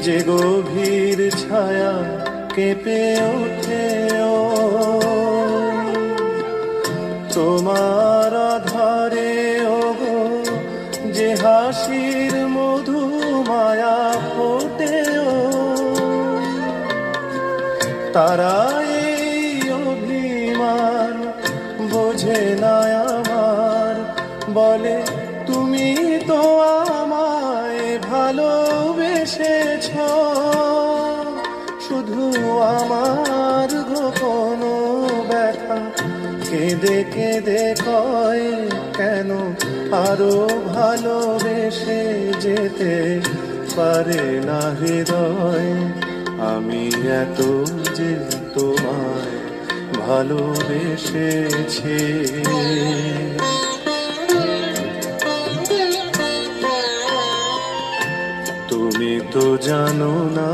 যে গভীর ছায়া কেঁপে ওঠে তোমার আধারে ওগো, যে হাসির মধু মায়া ফোটে তারা এই অভিমান বোঝে না আমার, বলে তুমি তো আমায় ভালোবেসেছ, শুধু আমার গোপন ব্যথা কেঁদে কেঁদে কয় কেন আরো ভালোবেসে যেতে পারে না হৃদয়। আমি এত যে তোমায় ভালোবেসেছি, তুমি তো জানো না।